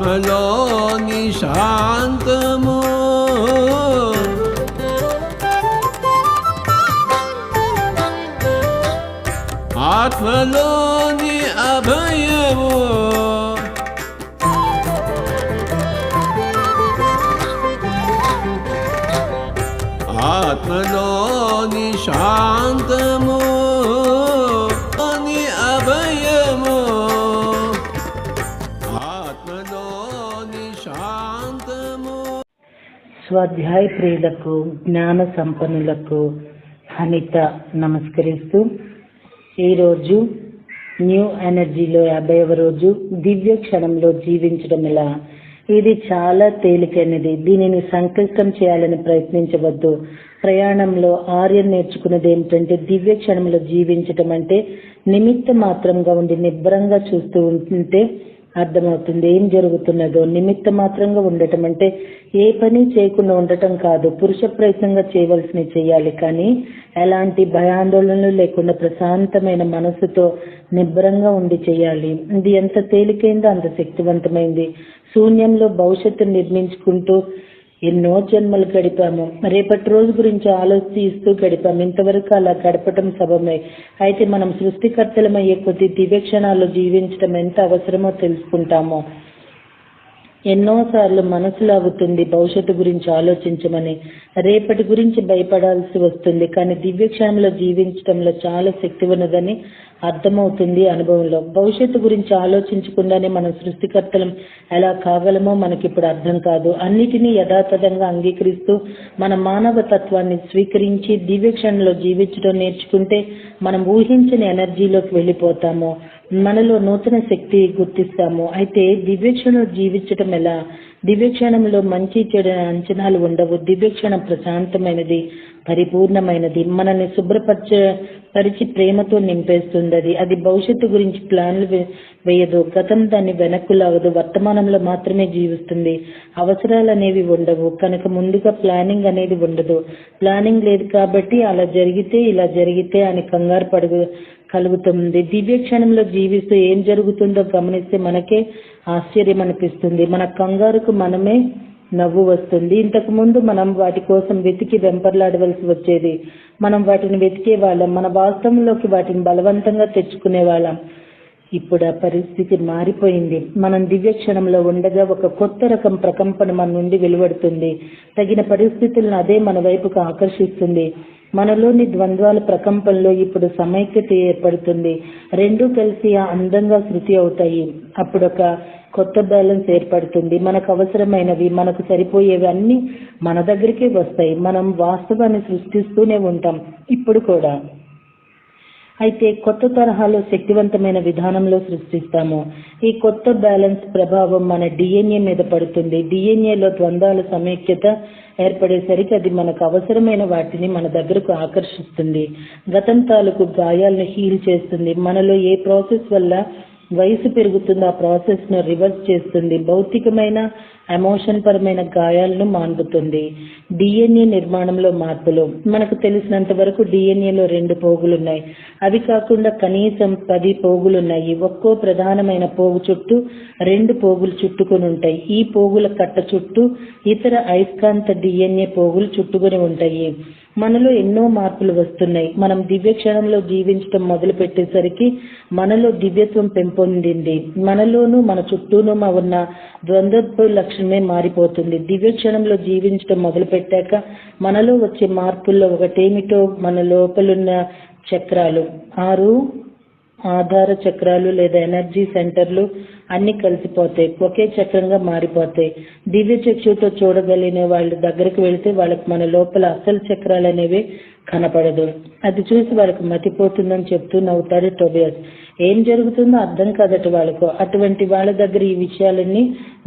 ఆత్మలోని శాంతము ఆత్మలోని అభయము ఆత్మలోని శాంతము అని అభయము ఆత్మలోని శాంతము. స్వాధ్యాయ ప్రియులకు జ్ఞాన సంపన్నులకు అనిత నమస్కరిస్తూ ఈరోజు న్యూ ఎనర్జీలో 50వ రోజు దివ్య క్షణంలో జీవించడం ఎలా. ఇది చాలా తేలికైనది, దీనిని సంక్లిష్టం చేయాలని ప్రయత్నించవద్దు. ప్రయాణంలో ఆర్యన్ నేర్చుకున్నది ఏమిటంటే దివ్య క్షణంలో జీవించటం అంటే నిమిత్త మాత్రంగా ఉండి నిబ్బరంగా చూస్తూ ఉంటే అర్థమవుతుంది ఏం జరుగుతున్నదో. నిమిత్త మాత్రంగా ఉండటం అంటే ఏ పని చేయకుండా ఉండటం కాదు, పురుష ప్రయత్నంగా చేయవలసినవి చేయాలి, కానీ ఎలాంటి భయాందోళనలు లేకుండా ప్రశాంతమైన మనసుతో నిబ్బరంగా ఉండి చేయాలి. ఇది ఎంత తేలికైందో అంత శక్తివంతమైంది. శూన్యంలో భవిష్యత్తు నిర్మించుకుంటూ ఎన్నో జన్మలు గడిపాము, రేపటి రోజు గురించి ఆలోచిస్తూ గడిపాము. ఇంతవరకు అలా గడపటం సబమే. అయితే మనం సృష్టికర్తలమయ్యే కొద్ది దివ్య క్షణాల్లో జీవించడం ఎంత అవసరమో తెలుసుకుంటామో. ఎన్నోసార్లు మనసులో అవుతుంది భవిష్యత్తు గురించి ఆలోచించమని, రేపటి గురించి భయపడాల్సి వస్తుంది, కానీ దివ్య క్షణంలో జీవించడంలో చాలా శక్తి ఉన్నదని అర్థమవుతుంది అనుభవంలో. భవిష్యత్తు గురించి ఆలోచించకుండానే మనం సృష్టికర్తలం ఎలా కాగలమో మనకిప్పుడు అర్థం కాదు. అన్నిటినీ యథాతథంగా అంగీకరిస్తూ మన మానవ తత్వాన్ని స్వీకరించి దివ్య క్షణంలో జీవించడం నేర్చుకుంటే మనం ఊహించిన ఎనర్జీలోకి వెళ్ళిపోతాము, మనలో నూతన శక్తి గుర్తిస్తాము. అయితే దివ్యక్షణంలో జీవించడం ఎలా? దివ్యక్షణంలో మంచి చెడు అంచనాలు ఉండవు. దివ్యక్షణం ప్రశాంతమైనది, పరిపూర్ణమైనది, మనల్ని శుభ్రపరిచి ప్రేమతో నింపేస్తుంది. అది భవిష్యత్తు గురించి ప్లాన్లు వేయదు, గతం దాన్ని వెనక్కు లాగదు, వర్తమానంలో మాత్రమే జీవిస్తుంది. అవసరాలు అనేవి ఉండవు కనుక ముందుగా ప్లానింగ్ అనేది ఉండదు. ప్లానింగ్ లేదు కాబట్టి అలా జరిగితే ఇలా జరిగితే అని కంగారు కలుగుతుంది. దివ్య క్షణంలో జీవిస్తూ ఏం జరుగుతుందో గమనిస్తే మనకే ఆశ్చర్యం అనిపిస్తుంది. మన కంగారుకు మనమే నవ్వు వస్తుంది. ఇంతకు ముందు మనం వాటి కోసం వెతికి వెంపర్లాడవలసి వచ్చేది. మనం వాటిని వెతికే వాళ్ళం, మన వాస్తవంలోకి వాటిని బలవంతంగా తెచ్చుకునే వాళ్ళం. ఇప్పుడు ఆ పరిస్థితి మారిపోయింది. మనం దివ్య క్షణంలో ఉండగా ఒక కొత్త రకం ప్రకంపన మన నుండి వెలువడుతుంది. తగిన పరిస్థితులను అదే మన వైపుకు ఆకర్షిస్తుంది. మనలోని ద్వంద్వాల ప్రకంపనలో ఇప్పుడు సమైక్యత ఏర్పడుతుంది. రెండూ కలిసి అందంగా శృతి అవుతాయి. అప్పుడు ఒక కొత్త బ్యాలెన్స్ ఏర్పడుతుంది. మనకు అవసరమైనవి, మనకు సరిపోయేవి అన్ని మన దగ్గరికే వస్తాయి. మనం వాస్తవాన్ని సృష్టిస్తూనే ఉంటాం ఇప్పుడు కూడా. అయితే కొత్త తరహాలో శక్తివంతమైన విధానంలో సృష్టిస్తాము. ఈ కొత్త బ్యాలెన్స్ ప్రభావం మన డిఎన్ఏ మీద పడుతుంది. డిఎన్ఏలో ద్వంద్వాల సమైక్యత ఏర్పడేసరికి అది మనకు అవసరమైన వాటిని మన దగ్గరకు ఆకర్షిస్తుంది. గతం తాలూకు గాయాలను హీల్ చేస్తుంది. మనలో ఏ ప్రాసెస్ వల్ల వయసు పెరుగుతుందో ఆ ప్రాసెస్ ను రివర్స్ చేస్తుంది. భౌతికమైన ఎమోషన్ పరమైన గాయాలను మాన్పుతుంది. డిఎన్ఏ నిర్మాణంలో మార్పులు. మనకు తెలిసినంత వరకు డిఎన్ఏలో 2 పోగులున్నాయి. అవి కాకుండా కనీసం 10 పోగులున్నాయి. ఒక్కో ప్రధానమైన పోగు చుట్టూ 2 పోగులు చుట్టుకొని ఉంటాయి. ఈ పోగుల కట్ట చుట్టూ ఇతర అయస్కాంత డిఎన్ఏ పోగులు చుట్టుకొని ఉంటాయి. మనలో ఎన్నో మార్పులు వస్తున్నాయి. మనం దివ్య క్షణంలో జీవించడం మొదలు పెట్టేసరికి మనలో దివ్యత్వం పెంపొందింది. మనలోనూ మన చుట్టూనూ ఉన్న ద్వంద్వ లక్షణమే మారిపోతుంది. దివ్య క్షణంలో జీవించడం మొదలు పెట్టాక మనలో వచ్చే మార్పుల్లో ఒకటేమిటో, మన లోపలున్న చక్రాలు 6 ఆధార చక్రాలు లేదా ఎనర్జీ సెంటర్లు అన్ని కలిసిపోతాయి, ఒకే చక్రంగా మారిపోతాయి. దివ్య చక్షుతో చూడగలిగిన వాళ్ళ దగ్గరికి వెళితే వాళ్ళకి మన లోపల అసలు చక్రాలు అనేవి కనపడదు. అది చూసి వాళ్ళకి మతిపోతుందని చెప్తూ నవ్వుతాడు టోబియాస్. ఏం జరుగుతుందో అర్థం కాదట వాళ్ళకు. అటువంటి వాళ్ళ దగ్గర ఈ విషయాలన్నీ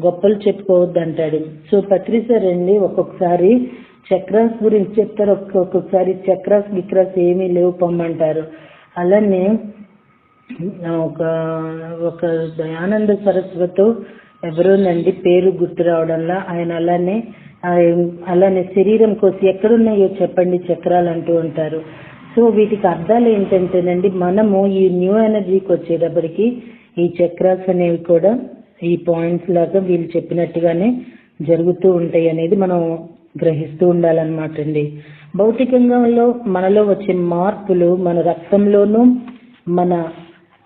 గొప్పలు చెప్పుకోవద్దు అంటాడు. సో పత్రిసా రండి ఒక్కొక్కసారి చక్రాస్ గురించి చెప్తారు, ఒక్కొక్కసారి చక్రాస్ విక్రాస్ ఏమీ లేవు పొమ్మంటారు. అలానే ఒక దయానంద సరస్వతి ఎవరోనండి పేరు గుర్తు రావడంలా, ఆయన అలానే శరీరం కోసం ఎక్కడున్నాయో చెప్పండి చక్రాలు అంటూ ఉంటారు. సో వీటికి అర్థాలు ఏంటంటేనండి, మనము ఈ న్యూ ఎనర్జీకి వచ్చేటప్పటికి ఈ చక్రాస్ అనేవి కూడా ఈ పాయింట్స్ లాగా వీళ్ళు చెప్పినట్టుగానే జరుగుతూ ఉంటాయి అనేది మనం గ్రహిస్తూ ఉండాలన్నమాట అండి. భౌతికంగా మనలో వచ్చే మార్పులు మన రక్తంలోనూ మన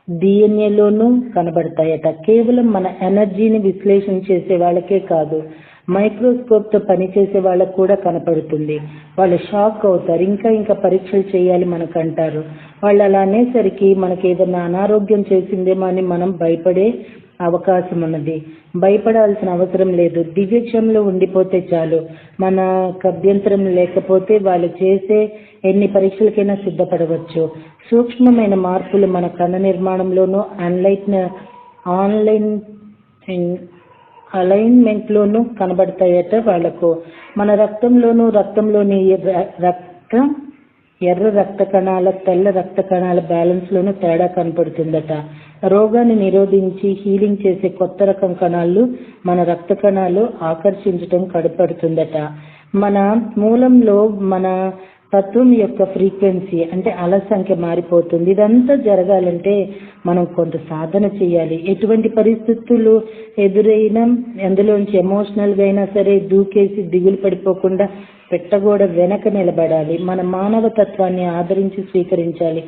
డిఎన్ఏలోనూ కనబడతాయట. కేవలం మన ఎనర్జీని విశ్లేషణ చేసే వాళ్ళకే కాదు, మైక్రోస్కోప్ తో పనిచేసే వాళ్ళకు కూడా కనపడుతుంది. వాళ్ళు షాక్ అవుతారు, ఇంకా పరీక్షలు చేయాలి మనకంటారు. వాళ్ళు అలా అనేసరికి మనకి ఏదైనా అనారోగ్యం చేసిందేమో అని మనం భయపడే అవకాశం ఉన్నది. భయపడాల్సిన అవసరం లేదు. దివ్యక్షంలో ఉండిపోతే చాలు. మనకు అభ్యంతరం లేకపోతే వాళ్ళు చేసే ఎన్ని పరీక్షలకైనా సిద్ధపడవచ్చు. సూక్ష్మమైన మార్పులు మన కణ నిర్మాణంలోనూ ఆన్లైన్ అలైన్మెంట్ లోనూ కనబడతాయట వాళ్లకు. మన రక్తంలోని ఎర్ర రక్త కణాల తెల్ల రక్త కణాల బ్యాలెన్స్ లోనూ తేడా కనపడుతుందట. రోగాన్ని నిరోధించి హీలింగ్ చేసే కొత్త రకం కణాలు మన రక్త కణాలు ఆకర్షించడం కనపడుతుందట. మన మూలంలో మన తత్వం యొక్క ఫ్రీక్వెన్సీ అంటే అల సంఖ్య మారిపోతుంది. ఇదంతా జరగాలంటే మనం కొంత సాధన చేయాలి. ఎటువంటి పరిస్థితులు ఎదురైనా అందులోంచి ఎమోషనల్ గా అయినా సరే దూకేసి దిగులు పడిపోకుండా పెట్టగోడ వెనక నిలబడాలి. మన మానవ తత్వాన్ని ఆదరించి స్వీకరించాలి.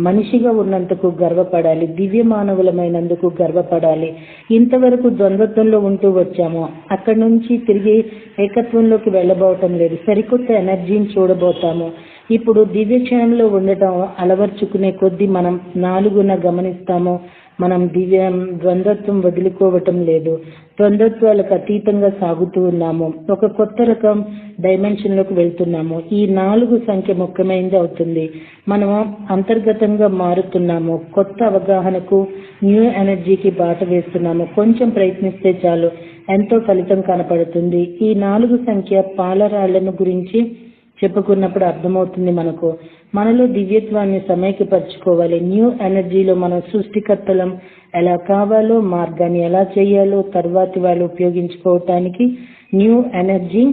మనిషిగా ఉన్నందుకు గర్వపడాలి. దివ్య మానవులమైనందుకు గర్వపడాలి. ఇంతవరకు ద్వంద్వత్వంలో ఉంటూ వచ్చాము, అక్కడి నుంచి తిరిగి ఏకత్వంలోకి వెళ్ళబోవటం లేదు. సరికొత్త ఎనర్జీని చూడబోతాము. ఇప్పుడు దివ్యక్షయంలో ఉండటం అలవర్చుకునే కొద్దీ మనం 4న గమనిస్తాము. మనం ద్వంద్వత్వం వదులుకోవటం లేదు. ద్వంద్వత్వాలకు అతీతంగా సాగుతూ ఉన్నాము. ఒక కొత్త రకం డైమెన్షన్ లోకి వెళ్తున్నాము. ఈ 4 సంఖ్య ముఖ్యమైనది అవుతుంది. మనము అంతర్గతంగా మారుతున్నాము. కొత్త అవగాహనకు న్యూ ఎనర్జీకి బాట వేస్తున్నాము. కొంచెం ప్రయత్నిస్తే చాలు, ఎంతో ఫలితం కనపడుతుంది. ఈ 4 సంఖ్య పాలరాళ్లను గురించి చెప్పుకున్నప్పుడు అర్థమవుతుంది మనకు. మనలో దివ్యత్వాన్ని సమైక్యపరచుకోవాలి. న్యూ ఎనర్జీలో మనం సృష్టికర్తలం ఎలా కావాలో, మార్గాన్ని ఎలా చేయాలో, తర్వాతి వాళ్ళు ఉపయోగించుకోవటానికి న్యూ ఎనర్జీ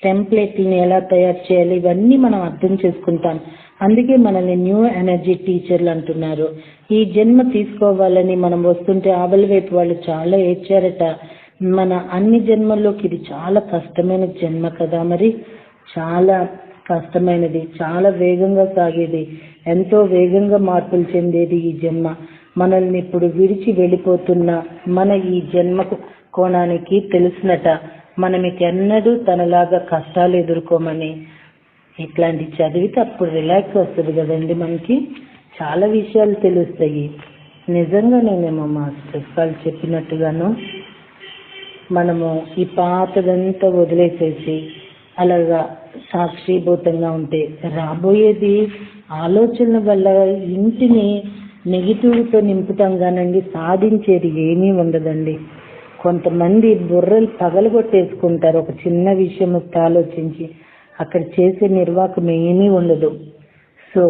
టెంప్లెట్ని ఎలా తయారు చేయాలి, ఇవన్నీ మనం అర్థం చేసుకుంటాం. అందుకే మనల్ని న్యూ ఎనర్జీ టీచర్లు అంటున్నారు. ఈ జన్మ తీసుకోవాలని మనం వస్తుంటే ఆవలి వైపు వాళ్ళు చాలా ఏడ్చారట. మన అన్ని జన్మల్లోకి ఇది చాలా కష్టమైన జన్మ కదా, మరి చాలా కష్టమైనది, చాలా వేగంగా సాగేది, ఎంతో వేగంగా మార్పులు చెందేది ఈ జన్మ. మనల్ని ఇప్పుడు విడిచి వెళ్ళిపోతున్న మన ఈ జన్మకు కోణానికి తెలుసునట మనం ఎన్నడూ తనలాగా కష్టాలు ఎదుర్కోమని. ఇట్లాంటి చదివితే అప్పుడు రిలాక్స్ వస్తుంది కదండి, మనకి చాలా విషయాలు తెలుస్తాయి. నిజంగా నేనేమో మాస్టర్ వాళ్ళు చెప్పినట్టుగాను మనము ఈ పాతదంతా వదిలేసేసి అలాగా సాక్షిభూతంగా ఉంటే రాబోయేది ఆలోచనల వల్ల ఇంటిని నెగిటివ్తో నింపుతాం కానండి, సాధించేది ఏమీ ఉండదండి. కొంతమంది బుర్రలు పగలగొట్టేసుకుంటారు ఒక చిన్న విషయం ఆలోచించి, అక్కడ చేసే నిర్వాహకం ఏమీ ఉండదు. సో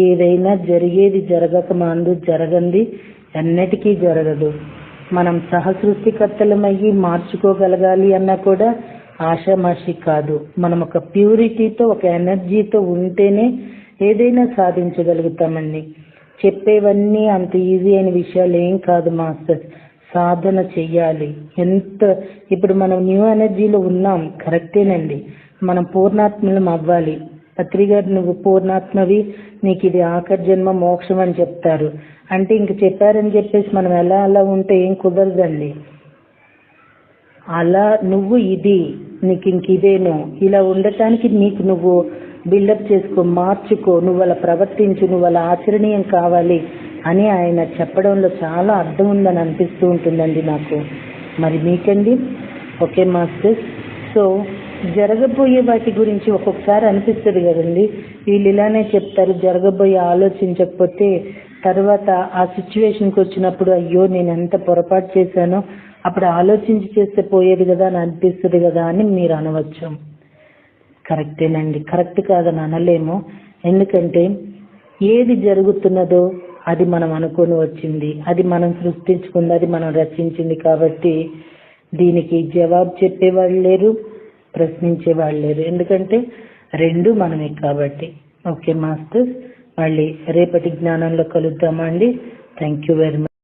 ఏదైనా జరిగేది జరగక మాందు జరగంది ఎన్నటికీ జరగదు. మనం సహసృష్టికర్తలమయ్యి మార్చుకోగలగాలి అన్నా కూడా ఆషామాషి కాదు. మనం ఒక ప్యూరిటీతో ఒక ఎనర్జీతో ఉంటేనే ఏదైనా సాధించగలుగుతామండి. చెప్పేవన్నీ అంత ఈజీ అయిన విషయాలు ఏం కాదు మాస్టర్, సాధన చెయ్యాలి. ఇప్పుడు మనం న్యూ ఎనర్జీలో ఉన్నాం, కరెక్టేనండి. మనం పూర్ణాత్మలం అవ్వాలి. పత్రిగారు నువ్వు పూర్ణాత్మవి, నీకు ఇది ఆఖరి జన్మ మోక్షం అని చెప్తారు. అంటే ఇంక చెప్పారని చెప్పేసి మనం అలా ఉంటే ఏం కుదరదండి. అలా నువ్వు ఇది నీకు ఇంక ఇదేనో ఇలా ఉండటానికి నీకు నువ్వు బిల్డప్ చేసుకో, మార్చుకో, నువ్వు అలా ప్రవర్తించు, నువ్వు అలా ఆచరణీయం కావాలి అని ఆయన చెప్పడంలో చాలా అర్థం ఉందని అనిపిస్తూ ఉంటుందండి నాకు. మరి మీకండి? Okay master. సో జరగబోయే వాటి గురించి ఒక్కొక్కసారి అనిపిస్తుంది కదండి, వీళ్ళు ఇలానే చెప్తారు, జరగబోయే ఆలోచించకపోతే తర్వాత ఆ సిచ్యువేషన్కి వచ్చినప్పుడు అయ్యో నేను ఎంత పొరపాటు చేశానో అప్పుడు ఆలోచించి చేస్తే పోయేది కదా అని అనిపిస్తుంది కదా అని మీరు అనవచ్చు. కరెక్టేనండి, కరెక్ట్ కాదని అనలేము. ఎందుకంటే ఏది జరుగుతున్నదో అది మనం అనుకొని వచ్చింది, అది మనం సృష్టించుకుంది, అది మనం రచించింది. కాబట్టి దీనికి జవాబు చెప్పేవాళ్ళు లేరు, ప్రశ్నించేవాళ్ళు లేరు. ఎందుకంటే రెండు మనమే కాబట్టి. ఓకే మాస్టర్స్, మళ్ళీ రేపటి జ్ఞానంలో కలుద్దామా అండి. Thank you very much.